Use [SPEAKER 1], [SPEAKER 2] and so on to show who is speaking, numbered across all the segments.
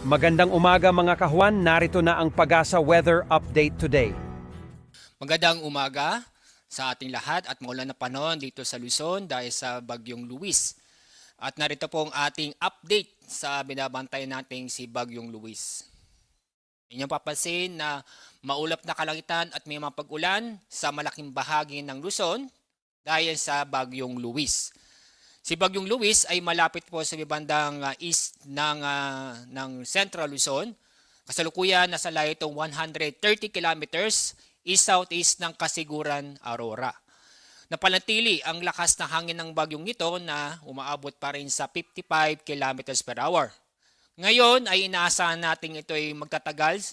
[SPEAKER 1] Magandang umaga mga kahuan, narito na ang Pag-asa Weather Update today.
[SPEAKER 2] Magandang umaga sa ating lahat at maulan na panahon dito sa Luzon dahil sa Bagyong Luis. At narito po ang ating update sa binabantayan nating si Bagyong Luis. Inyong papansin na maulap na kalangitan at may mga pag-ulan sa malaking bahagi ng Luzon dahil sa Bagyong Luis. Si Bagyong Luis ay malapit po sa bandang east ng Central Luzon. Kasalukuyan nasa layo itong 130 kilometers east-southeast ng Kasiguran, Aurora. Napanatili ang lakas ng hangin ng bagyong ito na umaabot pa rin sa 55 kilometers per hour. Ngayon ay inaasahan natin ito ay magtatagal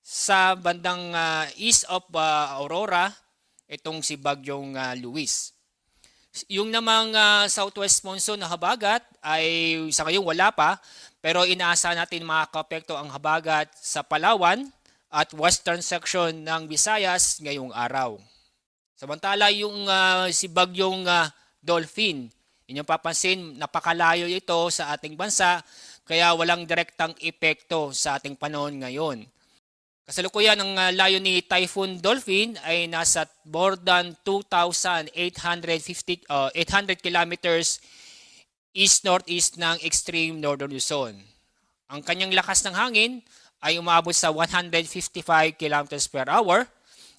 [SPEAKER 2] sa bandang east of Aurora, itong si Bagyong Luis. Yung namang southwest monsoon na habagat ay sa ngayon wala pa, pero inaasahan natin makakapekto ang habagat sa Palawan at western section ng Visayas ngayong araw. Samantala yung si Bagyong Dolphin, inyong papansin napakalayo ito sa ating bansa kaya walang direktang epekto sa ating panahon ngayon. Kasalukuyan ang layo ni Typhoon Dolphin ay nasa more than 2,800 kilometers east-northeast ng extreme northern Luzon. Ang kanyang lakas ng hangin ay umabot sa 155 kilometers per hour.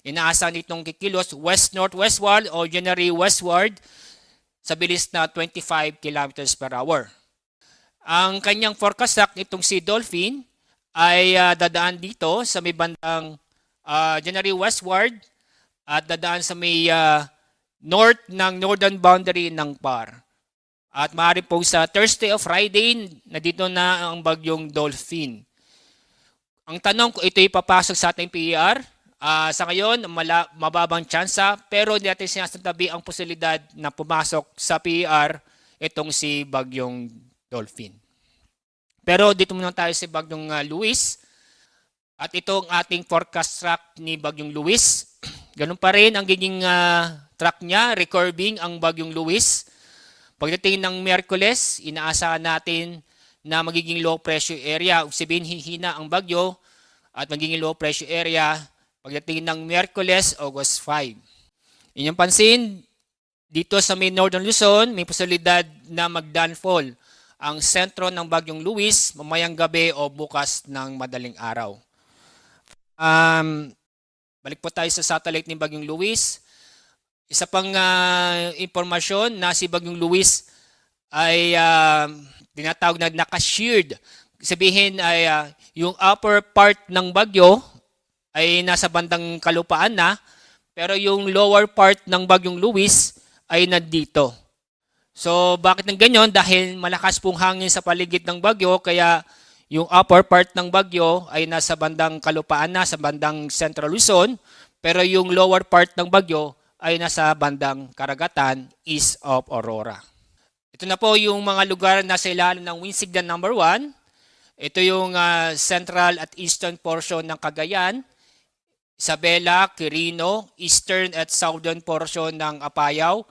[SPEAKER 2] Inaasahan nitong kikilos west-northwestward o generally westward sa bilis na 25 kilometers per hour. Ang kanyang forecast track nitong si Dolphin ay dadaan dito sa may bandang generally westward at dadaan sa may north ng northern boundary ng PAR. At maaari po sa Thursday o Friday na dito na ang Bagyong Dolphin. Ang tanong kung ito ipapasok sa ating PER, sa ngayon mababang tsansa pero hindi natin sinasabi ang posibilidad na pumasok sa PER itong si Bagyong Dolphin. Pero dito muna tayo sa Bagyong Luis. At ito ang ating forecast track ni Bagyong Luis. Ganun pa rin ang giging track niya, recurving ang Bagyong Luis. Pagdating ng Miyerkules, inaasahan natin na magiging low pressure area. Sabihin hihina ang bagyo at magiging low pressure area pagdating ng Miyerkules, August 5. Inyong pansin, dito sa may Northern Luzon, may posibilidad na mag-downfall ang sentro ng Bagyong Luis mamayang gabi o bukas ng madaling araw. Balik po tayo sa satellite ni Bagyong Luis. Isa pang impormasyon na si Bagyong Luis ay tinatawag na naka-sheared. Sabihin ay yung upper part ng bagyo ay nasa bandang kalupaan na, pero yung lower part ng Bagyong Luis ay nandito. So bakit ng ganyan? Dahil malakas pong hangin sa paligid ng bagyo, kaya yung upper part ng bagyo ay nasa bandang kalupaan na, sa bandang Central Luzon, pero yung lower part ng bagyo ay nasa bandang karagatan east of Aurora. Ito na po yung mga lugar na sa ilalim ng wind signal number 1. Ito yung central at eastern portion ng Cagayan, Isabela, Quirino, eastern at southern portion ng Apayao,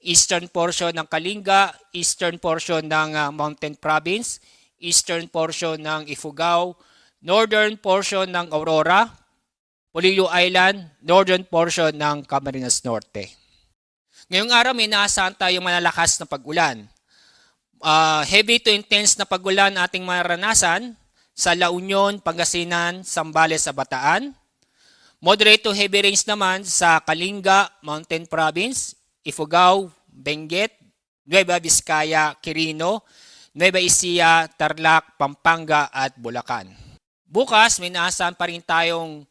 [SPEAKER 2] eastern portion ng Kalinga, eastern portion ng Mountain Province, eastern portion ng Ifugao, northern portion ng Aurora, Polillo Island, northern portion ng Camarines Norte. Ngayong araw may inaasahan tayong malalakas na pag-ulan. Heavy to intense na pag-ulan ating maranasan sa La Union, Pangasinan, Zambales, Bataan. Moderate to heavy rains naman sa Kalinga, Mountain Province, Ifugao, Benguet, Nueva Vizcaya, Quirino, Nueva Ecija, Tarlac, Pampanga at Bulacan. Bukas may inaasahan pa rin tayong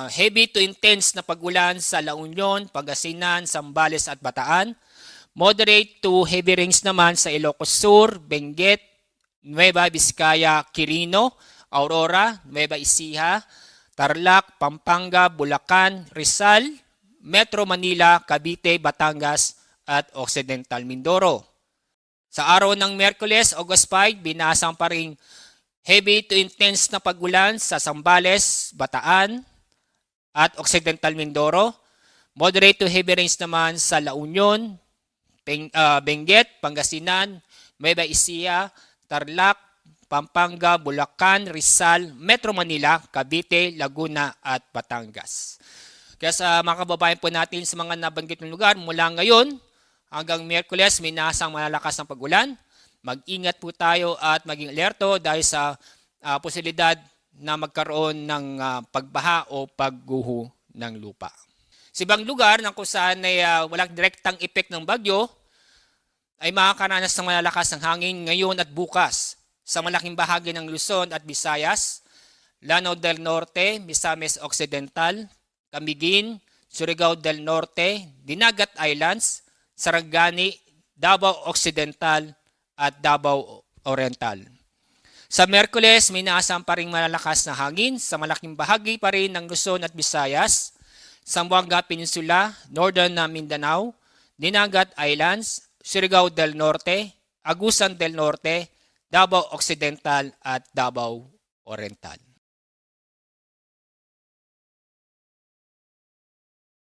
[SPEAKER 2] heavy to intense na pag-ulan sa La Union, Pangasinan, Zambales at Bataan. Moderate to heavy rains naman sa Ilocos Sur, Benguet, Nueva Vizcaya, Quirino, Aurora, Nueva Ecija, Tarlac, Pampanga, Bulacan, Rizal, Metro Manila, Cavite, Batangas at Occidental Mindoro. Sa araw ng Miyerkules, August 5, binasang pa rin heavy to intense na pag-ulan sa Zambales, Bataan at Occidental Mindoro. Moderate to heavy rains naman sa La Union, Benguet, Pangasinan, Nueva Ecija, Tarlac, Pampanga, Bulacan, Rizal, Metro Manila, Cavite, Laguna at Batangas. Kaya sa mga kababayan po natin sa mga nabanggit ng lugar, mula ngayon hanggang Miyerkules may nasang malalakas ng pag-ulan. Mag-ingat po tayo at maging alerto dahil sa posibilidad na magkaroon ng pagbaha o pagguho ng lupa. Sa ibang lugar na kung saan ay walang direktang epek ng bagyo, ay makakaranas ng malalakas ng hangin ngayon at bukas sa malaking bahagi ng Luzon at Visayas, Lanao del Norte, Misamis Occidental, Camiguin, Surigao del Norte, Dinagat Islands, Sarangani, Davao Occidental at Davao Oriental. Sa Miyerkules, may naasam pa rin malalakas na hangin sa malaking bahagi pa rin ng Luzon at Visayas, Zamboanga Peninsula, Northern Mindanao, Dinagat Islands, Surigao del Norte, Agusan del Norte, Davao Occidental at Davao Oriental.